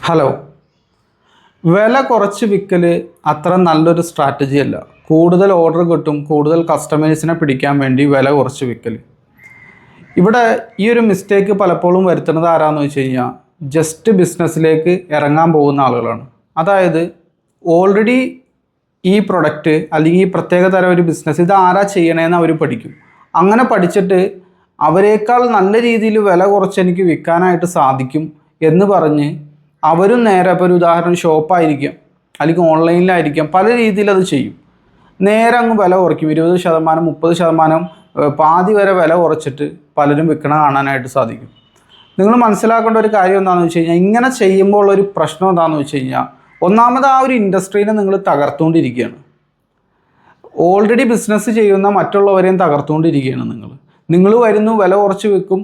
Hello. വില കുറച്ച് വിൽക്കൽ അത്ര നല്ലൊരു സ്ട്രാറ്റജി അല്ല. കൂടുതൽ ഓർഡർ കിട്ടും, കൂടുതൽ കസ്റ്റമേഴ്സിനെ പിടിക്കാൻ വേണ്ടി വില കുറച്ച് വിൽക്കൽ. ഇവിടെ ഈ ഒരു മിസ്റ്റേക്ക് പലപ്പോഴും വരുത്തുന്നത് ആരാന്ന് വെച്ച് കഴിഞ്ഞാൽ ജസ്റ്റ് ബിസിനസ്സിലേക്ക് ഇറങ്ങാൻ പോകുന്ന ആളുകളാണ്. അതായത് ഓൾറെഡി ഈ പ്രൊഡക്റ്റ് അല്ലെങ്കിൽ ഈ പ്രത്യേക തരം ഒരു ബിസിനസ് ഇത് ആരാ ചെയ്യണേന്ന് അവർ പഠിക്കും. അങ്ങനെ പഠിച്ചിട്ട് അവരെക്കാൾ നല്ല രീതിയിൽ വില കുറച്ച് എനിക്ക് വിൽക്കാനായിട്ട് സാധിക്കും എന്ന് പറഞ്ഞ് അവരും നേരെ ഇപ്പോൾ ഒരു ഉദാഹരണം ഷോപ്പായിരിക്കാം അല്ലെങ്കിൽ ഓൺലൈനിലായിരിക്കാം, പല രീതിയിൽ അത് ചെയ്യും. നേരെ അങ്ങ് വില കുറയ്ക്കും, 20%, 30%, പാതി വരെ വില കുറച്ചിട്ട് പലരും വിൽക്കണ കാണാനായിട്ട് സാധിക്കും. നിങ്ങൾ മനസ്സിലാക്കേണ്ട ഒരു കാര്യം എന്താണെന്ന് വെച്ച് കഴിഞ്ഞാൽ, ഇങ്ങനെ ചെയ്യുമ്പോൾ ഒരു പ്രശ്നം എന്താണെന്ന് വെച്ച് കഴിഞ്ഞാൽ, ഒന്നാമത് ആ ഒരു ഇൻഡസ്ട്രീനെ നിങ്ങൾ തകർത്തുകൊണ്ടിരിക്കുകയാണ്. ഓൾറെഡി ബിസിനസ് ചെയ്യുന്ന മറ്റുള്ളവരെയും തകർത്തുകൊണ്ടിരിക്കുകയാണ്. നിങ്ങൾ വരുന്നു, വില കുറച്ച് വിൽക്കും,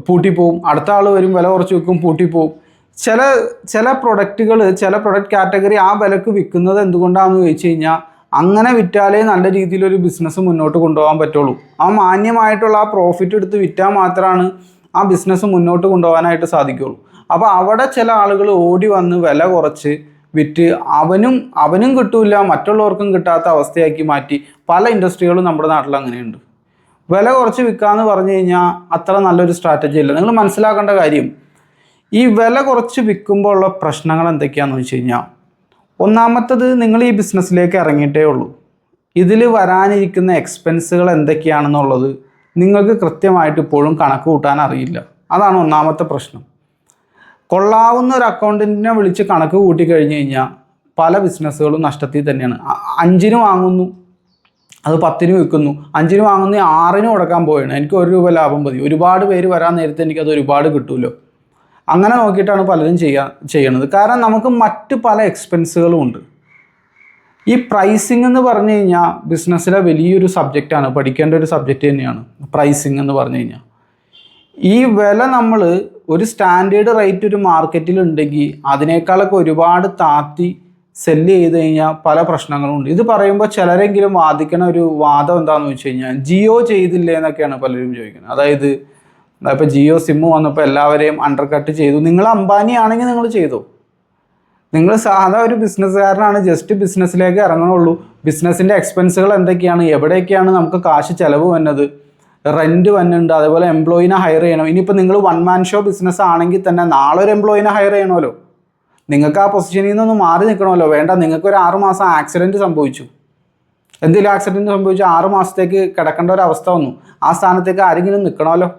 പൂട്ടിപ്പോവും. അടുത്ത ആൾ വരും, വില കുറച്ച് വിൽക്കും, പൂട്ടിപ്പോവും. ചില പ്രൊഡക്റ്റുകൾ, ചില പ്രൊഡക്റ്റ് കാറ്റഗറി ആ വിലക്ക് വിൽക്കുന്നത് എന്തുകൊണ്ടാണെന്ന് ചോദിച്ചു കഴിഞ്ഞാൽ, അങ്ങനെ വിറ്റാലേ നല്ല രീതിയിലൊരു ബിസിനസ് മുന്നോട്ട് കൊണ്ടുപോകാൻ പറ്റുള്ളൂ. ആ മാന്യമായിട്ടുള്ള ആ പ്രോഫിറ്റ് എടുത്ത് വിറ്റാൽ മാത്രമാണ് ആ ബിസിനസ് മുന്നോട്ട് കൊണ്ടുപോകാനായിട്ട് സാധിക്കുകയുള്ളൂ. അപ്പോൾ അവിടെ ചില ആളുകൾ ഓടി വന്ന് വില കുറച്ച് വിറ്റ് അവനും കിട്ടൂല, മറ്റുള്ളവർക്കും കിട്ടാത്ത അവസ്ഥയാക്കി മാറ്റി പല ഇൻഡസ്ട്രികളും നമ്മുടെ നാട്ടിൽ അങ്ങനെയുണ്ട്. വില കുറച്ച് വിൽക്കാമെന്ന് പറഞ്ഞു കഴിഞ്ഞാൽ അത്ര നല്ലൊരു സ്ട്രാറ്റജി അല്ല. നിങ്ങൾ മനസ്സിലാക്കേണ്ട കാര്യം, ഈ വില കുറച്ച് വിൽക്കുമ്പോൾ ഉള്ള പ്രശ്നങ്ങൾ എന്തൊക്കെയാണെന്ന് വെച്ച് കഴിഞ്ഞാൽ, ഒന്നാമത്തത്, നിങ്ങൾ ഈ ബിസിനസ്സിലേക്ക് ഇറങ്ങിയിട്ടേ ഉള്ളൂ. ഇതിൽ വരാനിരിക്കുന്ന എക്സ്പെൻസുകൾ എന്തൊക്കെയാണെന്നുള്ളത് നിങ്ങൾക്ക് കൃത്യമായിട്ട് ഇപ്പോഴും കണക്ക് കൂട്ടാൻ അറിയില്ല. അതാണ് ഒന്നാമത്തെ പ്രശ്നം. കൊള്ളാവുന്ന ഒരു അക്കൗണ്ടൻറ്റിനെ വിളിച്ച് കണക്ക് കൂട്ടിക്കഴിഞ്ഞ് കഴിഞ്ഞാൽ പല ബിസിനസ്സുകളും നഷ്ടത്തിൽ തന്നെയാണ്. 5-ന് വാങ്ങുന്നു, അത് 10-ന് വിൽക്കുന്നു. 5-ന് വാങ്ങുന്ന 6-ന് കൊടുക്കാൻ പോവുകയാണ്. എനിക്ക് 1 രൂപ ലാഭം മതി. ഒരുപാട് പേര് വരാൻ നേരത്തെ എനിക്കത് ഒരുപാട് കിട്ടുമല്ലോ. അങ്ങനെ നോക്കിയിട്ടാണ് പലരും ചെയ്യണത്. കാരണം നമുക്ക് മറ്റ് പല എക്സ്പെൻസുകളും ഉണ്ട്. ഈ പ്രൈസിങ് എന്ന് പറഞ്ഞു കഴിഞ്ഞാൽ ബിസിനസ്സിലെ വലിയൊരു സബ്ജക്റ്റാണ്, പഠിക്കേണ്ട ഒരു സബ്ജക്റ്റ് തന്നെയാണ് പ്രൈസിങ് എന്ന് പറഞ്ഞു കഴിഞ്ഞാൽ. ഈ വില നമ്മൾ ഒരു സ്റ്റാൻഡേർഡ് റേറ്റ് ഒരു മാർക്കറ്റിൽ ഉണ്ടെങ്കിൽ അതിനേക്കാളൊക്കെ ഒരുപാട് താത്തി സെല്ല് ചെയ്ത് കഴിഞ്ഞാൽ പല പ്രശ്നങ്ങളുണ്ട്. ഇത് പറയുമ്പോൾ ചിലരെങ്കിലും വാദിക്കണ ഒരു വാദം എന്താണെന്ന് വെച്ച് കഴിഞ്ഞാൽ, ജിയോ ചെയ്തില്ലേ എന്നൊക്കെയാണ് പലരും ചോദിക്കുന്നത്. അതായത് ഇപ്പോൾ ജിയോ സിമ്മ് വന്നപ്പോൾ എല്ലാവരെയും അണ്ടർ കട്ട് ചെയ്തു. നിങ്ങൾ അംബാനി ആണെങ്കിൽ നിങ്ങൾ ചെയ്തോ. നിങ്ങൾ സാധാ ഒരു ബിസിനസ്സുകാരനാണ്, ജസ്റ്റ് ബിസിനസ്സിലേക്ക് ഇറങ്ങണുള്ളൂ. ബിസിനസ്സിൻ്റെ എക്സ്പെൻസുകൾ എന്തൊക്കെയാണ്, എവിടെയൊക്കെയാണ് നമുക്ക് കാശ് ചിലവ് വന്നത്, റെൻറ്റ് വന്നുണ്ട്, അതേപോലെ എംപ്ലോയിനെ ഹയർ ചെയ്യണം. ഇനിയിപ്പോൾ നിങ്ങൾ 1 മാൻ ഷോ ബിസിനസ് ആണെങ്കിൽ തന്നെ നാളെ ഒരു എംപ്ലോയിനെ ഹയർ ചെയ്യണമല്ലോ. നിങ്ങൾക്ക് ആ പൊസിഷനിൽ നിന്നൊന്ന് മാറി നിൽക്കണമല്ലോ. വേണ്ട, നിങ്ങൾക്കൊരു 6 മാസം ആക്സിഡൻറ്റ് സംഭവിച്ചു, എന്തെങ്കിലും ആക്സിഡൻറ്റ് സംഭവിച്ചു, 6 മാസത്തേക്ക് കിടക്കേണ്ട ഒരു അവസ്ഥ വന്നു. ആ സ്ഥാനത്തേക്ക് ആരെങ്കിലും നിൽക്കണമല്ലോ.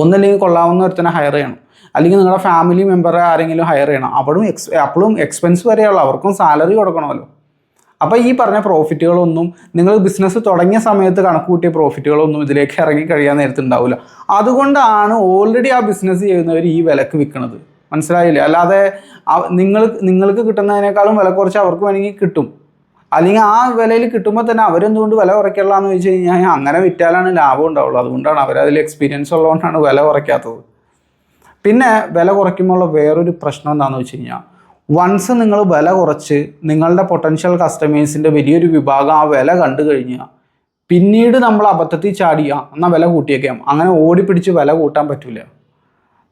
ഒന്നല്ലെങ്കിൽ കൊള്ളാവുന്ന ഒരുത്തനെ ഹയർ ചെയ്യണം, അല്ലെങ്കിൽ നിങ്ങളുടെ ഫാമിലി മെമ്പറെ ആരെങ്കിലും ഹയർ ചെയ്യണം. അപ്പോഴും എക്സ്പെൻസ് വരെയുള്ള അവർക്കും സാലറി കൊടുക്കണമല്ലോ. അപ്പോൾ ഈ പറഞ്ഞ പ്രോഫിറ്റുകളൊന്നും നിങ്ങൾ ബിസിനസ് തുടങ്ങിയ സമയത്ത് കണക്ക് കൂട്ടിയ പ്രോഫിറ്റുകളൊന്നും ഇതിലേക്ക് ഇറങ്ങി കഴിയാൻ നേരത്ത് ഉണ്ടാവില്ല. അതുകൊണ്ടാണ് ഓൾറെഡി ആ ബിസിനസ് ചെയ്യുന്നവർ ഈ വിലക്ക് വിൽക്കുന്നത്. മനസ്സിലായില്ലേ? അല്ലാതെ നിങ്ങൾക്ക് കിട്ടുന്നതിനേക്കാളും വില കുറച്ച് അവർക്ക് വേണമെങ്കിൽ കിട്ടും, അല്ലെങ്കിൽ ആ വിലയിൽ കിട്ടുമ്പോൾ തന്നെ അവരെന്തുകൊണ്ട് വില കുറയ്ക്കലാന്ന് വെച്ച് കഴിഞ്ഞാൽ അങ്ങനെ വിറ്റാലാണ് ലാഭം ഉണ്ടാവുള്ളൂ. അതുകൊണ്ടാണ് അവരതിൽ എക്സ്പീരിയൻസ് ഉള്ളതുകൊണ്ടാണ് വില കുറയ്ക്കാത്തത്. പിന്നെ വില കുറയ്ക്കുമ്പോൾ വേറൊരു പ്രശ്നം എന്താണെന്ന് വെച്ച് കഴിഞ്ഞാൽ, വൺസ് നിങ്ങൾ വില കുറച്ച് നിങ്ങളുടെ പൊട്ടൻഷ്യൽ കസ്റ്റമേഴ്സിൻ്റെ വലിയൊരു വിഭാഗം ആ വില കണ്ടു കഴിഞ്ഞാൽ പിന്നീട് നമ്മൾ അബദ്ധത്തിൽ ചാടിയ എന്നാൽ വില കൂട്ടിയേക്കാം, അങ്ങനെ ഓടിപ്പിടിച്ച് വില കൂട്ടാൻ പറ്റില്ല.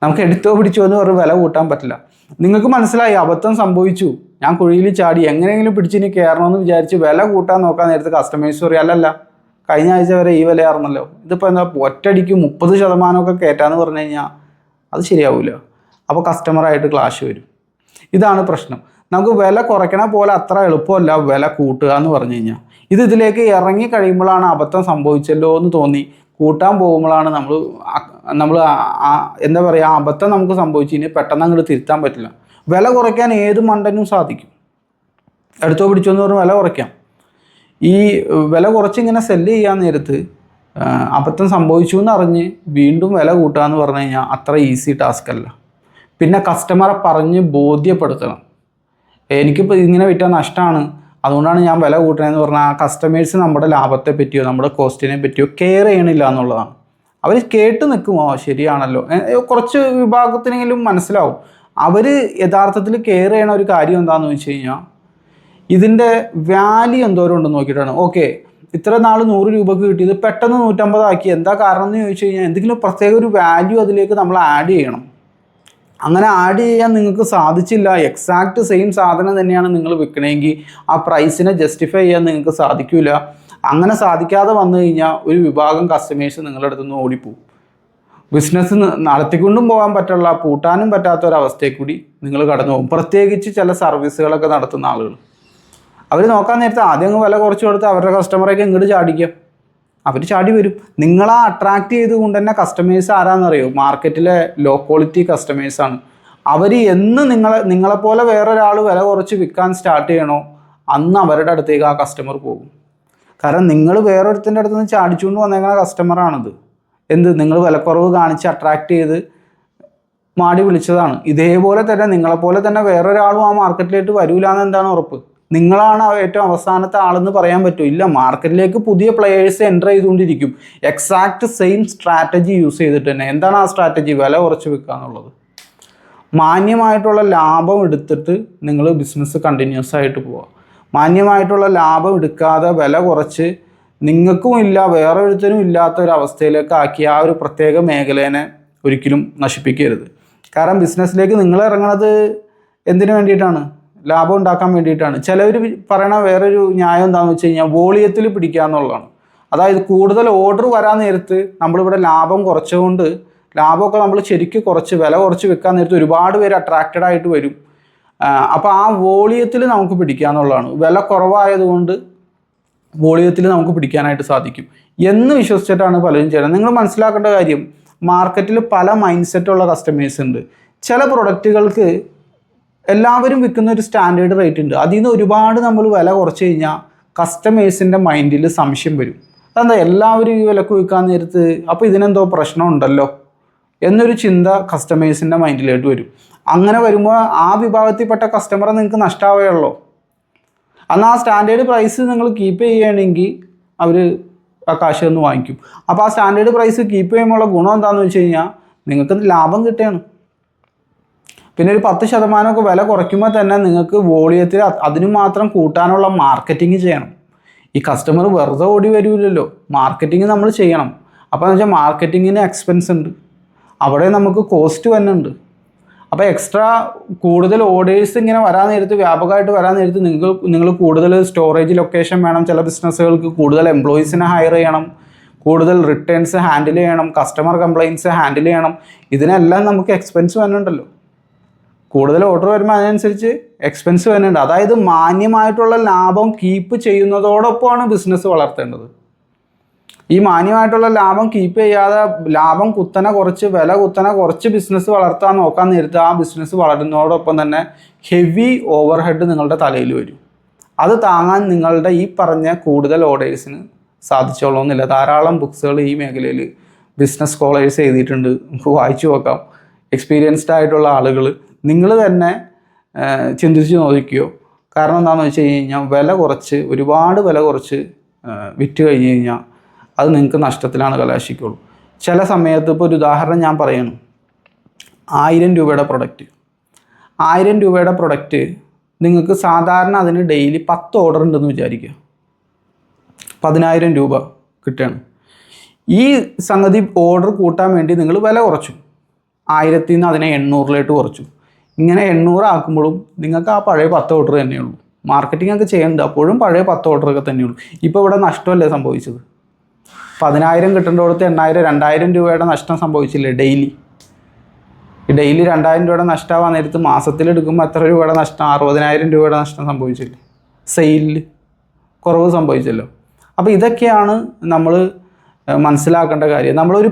നമുക്ക് എടുത്തോ പിടിച്ചോ എന്ന് പറഞ്ഞ് വില കൂട്ടാൻ പറ്റില്ല. നിങ്ങൾക്ക് മനസ്സിലായി അബദ്ധം സംഭവിച്ചു, ഞാൻ കുഴിയിൽ ചാടി, എങ്ങനെയെങ്കിലും പിടിച്ചിനി കയറണമെന്ന് വിചാരിച്ച് വില കൂട്ടാൻ നോക്കാൻ നേരത്തെ കസ്റ്റമേഴ്സ് പറയും, അല്ലല്ല കഴിഞ്ഞ ആഴ്ച വരെ ഈ വിലയായിരുന്നല്ലോ, ഇതിപ്പോൾ എന്താ ഒറ്റയടിക്ക് 30% കയറ്റാന്ന് പറഞ്ഞു കഴിഞ്ഞാൽ അത് ശരിയാവില്ല. അപ്പോൾ കസ്റ്റമറായിട്ട് ക്ലാഷ് വരും. ഇതാണ് പ്രശ്നം. നമുക്ക് വില കുറയ്ക്കണ പോലെ അത്ര എളുപ്പമല്ല വില കൂട്ടുക എന്ന് പറഞ്ഞു കഴിഞ്ഞാൽ. ഇതിലേക്ക് ഇറങ്ങി കഴിയുമ്പോഴാണ് അബദ്ധം സംഭവിച്ചല്ലോ എന്ന് തോന്നി കൂട്ടാൻ പോകുമ്പോഴാണ് നമ്മൾ എന്താ പറയുക, ആ അബദ്ധം നമുക്ക് സംഭവിച്ചു ഇനി പെട്ടെന്ന് അങ്ങോട്ട് തിരുത്താൻ പറ്റില്ല. വില കുറയ്ക്കാൻ ഏത് മണ്ടനും സാധിക്കും. എടുത്തോ പിടിച്ചോ എന്ന് പറഞ്ഞ് വില കുറയ്ക്കാം. ഈ വില കുറച്ചിങ്ങനെ സെല്ല് ചെയ്യാൻ നേരത്ത് അബദ്ധം സംഭവിച്ചു എന്നറിഞ്ഞ് വീണ്ടും വില കൂട്ടുക എന്ന് പറഞ്ഞു കഴിഞ്ഞാൽ അത്ര ഈസി ടാസ്ക് അല്ല. പിന്നെ കസ്റ്റമറെ പറഞ്ഞ് ബോധ്യപ്പെടുത്തണം, എനിക്കിപ്പോൾ ഇങ്ങനെ വിറ്റാൽ നഷ്ടമാണ്, അതുകൊണ്ടാണ് ഞാൻ വില കൂട്ടണമെന്ന് പറഞ്ഞാൽ ആ കസ്റ്റമേഴ്സ് നമ്മുടെ ലാഭത്തെ പറ്റിയോ നമ്മുടെ കോസ്റ്റിനെ പറ്റിയോ കെയർ ചെയ്യണില്ല എന്നുള്ളതാണ്. അവർ കേട്ട് നിൽക്കുമോ, ശരിയാണല്ലോ, കുറച്ച് വിഭാഗത്തിനെങ്കിലും മനസ്സിലാവും. അവർ യഥാർത്ഥത്തിൽ കെയർ ചെയ്യണ ഒരു കാര്യം എന്താണെന്ന് വെച്ച് കഴിഞ്ഞാൽ, ഇതിൻ്റെ വാല്യൂ എന്തോരം ഉണ്ടെന്ന് നോക്കിയിട്ടാണ്. ഓക്കെ, ഇത്ര നാൾ 100 രൂപക്ക് കിട്ടിയത് പെട്ടെന്ന് 150 ആക്കി, എന്താ കാരണം എന്ന് ചോദിച്ചു കഴിഞ്ഞാൽ എന്തെങ്കിലും പ്രത്യേക ഒരു വാല്യൂ അതിലേക്ക് നമ്മൾ ആഡ് ചെയ്യണം. അങ്ങനെ ആഡ് ചെയ്യാൻ നിങ്ങൾക്ക് സാധിച്ചില്ല, എക്സാക്റ്റ് സെയിം സാധനം തന്നെയാണ് നിങ്ങൾ വിൽക്കണമെങ്കിൽ ആ പ്രൈസിനെ ജസ്റ്റിഫൈ ചെയ്യാൻ നിങ്ങൾക്ക് സാധിക്കില്ല. അങ്ങനെ സാധിക്കാതെ വന്നു കഴിഞ്ഞാൽ ഒരു വിഭാഗം കസ്റ്റമേഴ്സ് നിങ്ങളുടെ അടുത്ത് നിന്ന് ഓടിപ്പോവും. ബിസിനസ് നടത്തിക്കൊണ്ടും പോകാൻ പറ്റുള്ള, പൂട്ടാനും പറ്റാത്ത ഒരവസ്ഥയിൽ കൂടി നിങ്ങൾ കടന്നു പോകും. പ്രത്യേകിച്ച് ചില സർവീസുകളൊക്കെ നടത്തുന്ന ആളുകൾ, അവർ നോക്കാൻ നേരത്തെ ആദ്യം അങ്ങ് വില കുറച്ച് കൊടുത്ത് അവരുടെ കസ്റ്റമറൊക്കെ ഇങ്ങോട്ട് ചാടിക്കുക. അവർ ചാടി വരും. നിങ്ങളെ അട്രാക്ട് ചെയ്തുകൊണ്ട് തന്നെ കസ്റ്റമേഴ്സ് ആരാന്നറിയോ? മാർക്കറ്റിലെ ലോ ക്വാളിറ്റി കസ്റ്റമേഴ്സാണ്. അവർ എന്ന് നിങ്ങളെപ്പോലെ വേറൊരാൾ വില കുറച്ച് വിൽക്കാൻ സ്റ്റാർട്ട് ചെയ്യണോ അന്ന് അവരുടെ അടുത്തേക്ക് ആ കസ്റ്റമർ പോകും. കാരണം നിങ്ങൾ വേറൊരുത്തിൻ്റെ അടുത്ത് നിന്ന് ചാടിച്ചുകൊണ്ട് വന്നേക്കുന്ന കസ്റ്റമറാണിത്. നിങ്ങൾ വിലക്കുറവ് കാണിച്ച് അട്രാക്ട് ചെയ്ത് മാടി വിളിച്ചതാണ്. ഇതേപോലെ തന്നെ നിങ്ങളെപ്പോലെ തന്നെ വേറൊരാളും ആ മാർക്കറ്റിലേക്ക് വരൂല എന്താണ് ഉറപ്പ്? നിങ്ങളാണ് ഏറ്റവും അവസാനത്തെ ആളെന്ന് പറയാൻ പറ്റുമോ? ഇല്ല. മാർക്കറ്റിലേക്ക് പുതിയ പ്ലെയേഴ്സ് എൻ്റർ ചെയ്തുകൊണ്ടിരിക്കും, എക്സാക്റ്റ് സെയിം സ്ട്രാറ്റജി യൂസ് ചെയ്തിട്ട് തന്നെ. എന്താണ് ആ സ്ട്രാറ്റജി? വില കുറച്ച് വിൽക്കുക എന്നുള്ളത്. മാന്യമായിട്ടുള്ള ലാഭം എടുത്തിട്ട് നിങ്ങൾ ബിസിനസ് കണ്ടിന്യൂസ് ആയിട്ട് പോവുക. മാന്യമായിട്ടുള്ള ലാഭം എടുക്കാതെ വില കുറച്ച് നിങ്ങൾക്കും ഇല്ല വേറൊരുത്തരും ഇല്ലാത്ത ഒരു അവസ്ഥയിലേക്ക് ആക്കി ആ ഒരു പ്രത്യേക മേഖലേനെ ഒരിക്കലും നശിപ്പിക്കരുത്. കാരണം ബിസിനസ്സിലേക്ക് നിങ്ങൾ ഇറങ്ങുന്നത് എന്തിനു വേണ്ടിയിട്ടാണ്? ലാഭം ഉണ്ടാക്കാൻ വേണ്ടിയിട്ടാണ്. ചിലവർ പറയണ വേറൊരു ന്യായം എന്താണെന്ന് വെച്ച് കഴിഞ്ഞാൽ വോളിയത്തിൽ പിടിക്കുക എന്നുള്ളതാണ്. അതായത് കൂടുതൽ ഓർഡർ വരാൻ നേരത്ത് നമ്മളിവിടെ ലാഭം കുറച്ചുകൊണ്ട്, ലാഭമൊക്കെ നമ്മൾ ശരിക്കും കുറച്ച് വില കുറച്ച് വെക്കാൻ നേരത്ത് ഒരുപാട് പേര് അട്രാക്റ്റഡ് ആയിട്ട് വരും. അപ്പോൾ ആ വോളിയത്തിൽ നമുക്ക് പിടിക്കുക എന്നുള്ളതാണ്. വില കുറവായതുകൊണ്ട് വോളിയത്തിൽ നമുക്ക് പിടിക്കാനായിട്ട് സാധിക്കും എന്ന് വിശ്വസിച്ചിട്ടാണ് പലരും ചെയ്യുന്നത്. നിങ്ങൾ മനസ്സിലാക്കേണ്ട കാര്യം, മാർക്കറ്റിൽ പല മൈൻഡ് സെറ്റുള്ള കസ്റ്റമേഴ്സ് ഉണ്ട്. ചില പ്രൊഡക്റ്റുകൾക്ക് എല്ലാവരും വിൽക്കുന്ന ഒരു സ്റ്റാൻഡേർഡ് റേറ്റ് ഉണ്ട്. അതിൽ നിന്ന് ഒരുപാട് നമ്മൾ വില കുറച്ച് കഴിഞ്ഞാൽ കസ്റ്റമേഴ്സിൻ്റെ മൈൻഡിൽ സംശയം വരും. അതെന്താ എല്ലാവരും ഈ വിലക്ക് വിൽക്കാൻ നേരത്ത്, അപ്പോൾ ഇതിനെന്തോ പ്രശ്നമുണ്ടല്ലോ എന്നൊരു ചിന്ത കസ്റ്റമേഴ്സിൻ്റെ മൈൻഡിലേക്ക് വരും. അങ്ങനെ വരുമ്പോൾ ആ വിഭാഗത്തിൽപ്പെട്ട കസ്റ്റമറെ നിങ്ങൾക്ക് നഷ്ടമാവുകയുള്ളൂ. എന്നാൽ ആ സ്റ്റാൻഡേർഡ് പ്രൈസ് നിങ്ങൾ കീപ്പ് ചെയ്യുകയാണെങ്കിൽ അവർ ആ കാശ് ഒന്ന് വാങ്ങിക്കും. അപ്പോൾ ആ സ്റ്റാൻഡേർഡ് പ്രൈസ് കീപ്പ് ചെയ്യുമ്പോഴുള്ള ഗുണം എന്താണെന്ന് വെച്ച് കഴിഞ്ഞാൽ നിങ്ങൾക്ക് ലാഭം കിട്ടുകയാണ്. പിന്നെ ഒരു 10% വില കുറയ്ക്കുമ്പോൾ തന്നെ നിങ്ങൾക്ക് വോളിയത്തിൽ അതിനു മാത്രം കൂട്ടാനുള്ള മാർക്കറ്റിംഗ് ചെയ്യണം. ഈ കസ്റ്റമർ വെറുതെ ഓടി വരില്ലല്ലോ, മാർക്കറ്റിംഗ് നമ്മൾ ചെയ്യണം. അപ്പോൾ എന്ന് വെച്ചാൽ മാർക്കറ്റിങ്ങിന് എക്സ്പെൻസ് ഉണ്ട്, അവിടെ നമുക്ക് കോസ്റ്റ് വരുന്നുണ്ട്. അപ്പോൾ എക്സ്ട്രാ കൂടുതൽ ഓർഡേഴ്സ് ഇങ്ങനെ വരാൻ നേരത്ത്, വ്യാപകമായിട്ട് വരാൻ നേരത്ത് നിങ്ങൾ കൂടുതൽ സ്റ്റോറേജ് ലൊക്കേഷൻ വേണം. ചില ബിസിനസ്സുകൾക്ക് കൂടുതൽ എംപ്ലോയീസിനെ ഹയർ ചെയ്യണം, കൂടുതൽ റിട്ടേൺസ് ഹാൻഡിൽ ചെയ്യണം, കസ്റ്റമർ കംപ്ലയിൻറ്റ്സ് ഹാൻഡിൽ ചെയ്യണം. ഇതിനെല്ലാം നമുക്ക് എക്സ്പെൻസ് വരുന്നുണ്ടല്ലോ. കൂടുതൽ ഓർഡർ വരുമ്പോൾ അതിനനുസരിച്ച് എക്സ്പെൻസ് വരുന്നുണ്ട്. അതായത് മാന്യമായിട്ടുള്ള ലാഭം കീപ്പ് ചെയ്യുന്നതോടൊപ്പമാണ് ബിസിനസ് വളർത്തേണ്ടത്. ഈ മാന്യമായിട്ടുള്ള ലാഭം കീപ്പ് ചെയ്യാതെ ലാഭം കുത്തനെ കുറച്ച്, വില കുത്തനെ കുറച്ച് ബിസിനസ് വളർത്താൻ നോക്കാൻ നേരത്ത് ആ ബിസിനസ് വളരുന്നതോടൊപ്പം തന്നെ ഹെവി ഓവർ ഹെഡ് നിങ്ങളുടെ തലയിൽ വരും. അത് താങ്ങാൻ നിങ്ങളുടെ ഈ പറഞ്ഞ കൂടുതൽ ഓർഡേഴ്സിന് സാധിച്ചോളണമെന്നില്ല. ധാരാളം ബുക്സുകൾ ഈ മേഖലയിൽ ബിസിനസ് സ്കോളേഴ്സ് എഴുതിയിട്ടുണ്ട്, നമുക്ക് വായിച്ചു നോക്കാം. എക്സ്പീരിയൻസ്ഡ് ആയിട്ടുള്ള ആളുകൾ, നിങ്ങൾ തന്നെ ചിന്തിച്ച് നോക്കിയോ. കാരണം എന്താണെന്ന് വെച്ച് കഴിഞ്ഞാൽ വില കുറച്ച്, ഒരുപാട് വില കുറച്ച് വിറ്റ് കഴിഞ്ഞ് കഴിഞ്ഞാൽ അത് നിങ്ങൾക്ക് നഷ്ടത്തിലാണ് കലാശിക്കുള്ളൂ. ചില സമയത്ത് ഇപ്പോൾ ഒരു ഉദാഹരണം ഞാൻ പറയണം. 1000 രൂപയുടെ പ്രൊഡക്റ്റ്, 1000 രൂപയുടെ പ്രൊഡക്റ്റ് നിങ്ങൾക്ക് സാധാരണ അതിന് ഡെയിലി 10 ഓർഡർ ഉണ്ടെന്ന് വിചാരിക്കുക, 10,000 രൂപ കിട്ടുകയാണ്. ഈ സംഗതി ഓർഡർ കൂട്ടാൻ വേണ്ടി നിങ്ങൾ വില കുറച്ചു, 1000 നിന്ന് അതിനെ 800 കുറച്ചു. ഇങ്ങനെ 800 ആക്കുമ്പോഴും നിങ്ങൾക്ക് ആ പഴയ 10 ഓർഡർ തന്നെയുള്ളൂ. മാർക്കറ്റിംഗ് ഒക്കെ ചെയ്യുന്നുണ്ട്, അപ്പോഴും പഴയ 10 ഓർഡറൊക്കെ തന്നെയുള്ളൂ. ഇപ്പോൾ ഇവിടെ നഷ്ടമല്ലേ സംഭവിച്ചത്? 10,000 കിട്ടേണ്ടടുത്ത് 8,000, 2,000 രൂപയുടെ നഷ്ടം സംഭവിച്ചില്ലേ ഡെയിലി? ഡെയിലി 2,000 രൂപയുടെ നഷ്ടമാവാൻ നേരത്ത് മാസത്തിലെടുക്കുമ്പോൾ എത്ര രൂപയുടെ നഷ്ടം? 60,000 രൂപയുടെ നഷ്ടം സംഭവിച്ചില്ലേ? സെയിലിൽ കുറവ് സംഭവിച്ചല്ലോ. അപ്പോൾ ഇതൊക്കെയാണ് നമ്മൾ മനസ്സിലാക്കേണ്ട കാര്യം. നമ്മളൊരു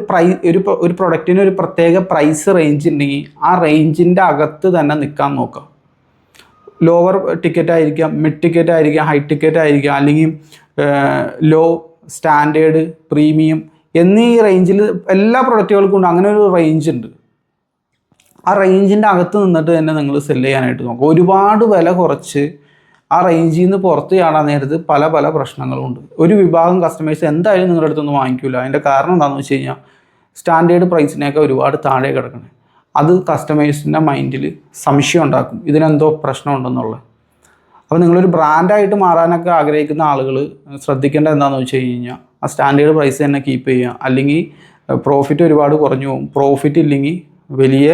ഒരു പ്രൊഡക്റ്റിന് ഒരു പ്രത്യേക പ്രൈസ് റേഞ്ച് ഉണ്ടെങ്കിൽ ആ റേഞ്ചിൻ്റെ അകത്ത് തന്നെ നിൽക്കാൻ നോക്കാം. ലോവർ ടിക്കറ്റ് ആയിരിക്കാം, മിഡ് ടിക്കറ്റ് ആയിരിക്കാം, ഹൈ ടിക്കറ്റ് ആയിരിക്കാം, അല്ലെങ്കിൽ ലോ, സ്റ്റാൻഡേർഡ്, പ്രീമിയം എന്നീ റേഞ്ചിൽ എല്ലാ പ്രൊഡക്റ്റുകൾക്കും ഉണ്ട്. അങ്ങനെ ഒരു റേഞ്ച് ഉണ്ട്. ആ റേഞ്ചിൻ്റെ അകത്ത് നിന്നിട്ട് തന്നെ നിങ്ങൾ സെല് ചെയ്യാനായിട്ട് നോക്കുക. ഒരുപാട് വില കുറച്ച് ആ റേഞ്ചിൽ നിന്ന് പുറത്ത് ചാടാൻ നേരത്ത് പല പ്രശ്നങ്ങളുണ്ട്. ഒരു വിഭാഗം കസ്റ്റമേഴ്സ് എന്തായാലും നിങ്ങളുടെ അടുത്തൊന്നും വാങ്ങിക്കില്ല. അതിൻ്റെ കാരണം എന്താണെന്ന് വെച്ച് കഴിഞ്ഞാൽ സ്റ്റാൻഡേർഡ് പ്രൈസിനൊക്കെ ഒരുപാട് താഴെ കിടക്കണേ. അത് കസ്റ്റമേഴ്സിൻ്റെ മൈൻഡിൽ സംശയം ഉണ്ടാക്കും, ഇതിനെന്തോ പ്രശ്നമുണ്ടെന്നുള്ളത്. അപ്പോൾ നിങ്ങളൊരു ബ്രാൻഡായിട്ട് മാറാനൊക്കെ ആഗ്രഹിക്കുന്ന ആളുകൾ ശ്രദ്ധിക്കേണ്ടത് എന്താണെന്ന് വെച്ച് കഴിഞ്ഞാൽ ആ സ്റ്റാൻഡേർഡ് പ്രൈസ് തന്നെ കീപ്പ് ചെയ്യുക. അല്ലെങ്കിൽ പ്രോഫിറ്റ് ഒരുപാട് കുറഞ്ഞു പോകും. പ്രോഫിറ്റ് ഇല്ലെങ്കിൽ വലിയ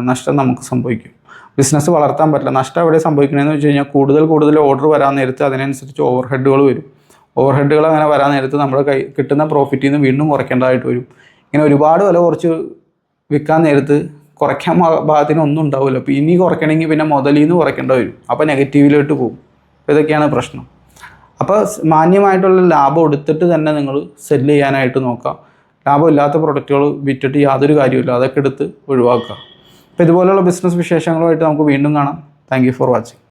നഷ്ടം നമുക്ക് സംഭവിക്കും. ബിസിനസ് വളർത്താൻ പറ്റില്ല. നഷ്ടം എവിടെ സംഭവിക്കണമെന്ന് വെച്ച് കഴിഞ്ഞാൽ കൂടുതൽ ഓർഡർ വരാൻ നേരത്ത് അതിനനുസരിച്ച് ഓവർ ഹെഡുകൾ വരും. ഓവർ ഹെഡുകൾ അങ്ങനെ വരാൻ നേരത്ത് നമ്മുടെ കിട്ടുന്ന പ്രോഫിറ്റിൽ നിന്ന് വീണ്ടും കുറയ്ക്കേണ്ടതായിട്ട് വരും. ഇങ്ങനെ ഒരുപാട് വില കുറച്ച് വിൽക്കാൻ നേരത്ത് കുറയ്ക്കാൻ ഭാഗത്തിന് ഒന്നും ഉണ്ടാവില്ല. അപ്പോൾ ഇനി കുറയ്ക്കണമെങ്കിൽ പിന്നെ മുതലിൽ നിന്ന് കുറയ്ക്കേണ്ടി വരും. അപ്പോൾ നെഗറ്റീവിലോട്ട് പോകും. അപ്പോൾ ഇതൊക്കെയാണ് പ്രശ്നം. അപ്പോൾ മാന്യമായിട്ടുള്ള ലാഭം എടുത്തിട്ട് തന്നെ നിങ്ങൾ സെല്ല് ചെയ്യാനായിട്ട് നോക്കുക. ലാഭമില്ലാത്ത പ്രൊഡക്റ്റുകൾ വിറ്റിട്ട് യാതൊരു കാര്യമില്ല, അതൊക്കെ എടുത്ത് ഒഴിവാക്കുക. അപ്പോൾ ഇതുപോലുള്ള ബിസിനസ് വിശേഷങ്ങളുമായിട്ട് നമുക്ക് വീണ്ടും കാണാം. Thank you for watching.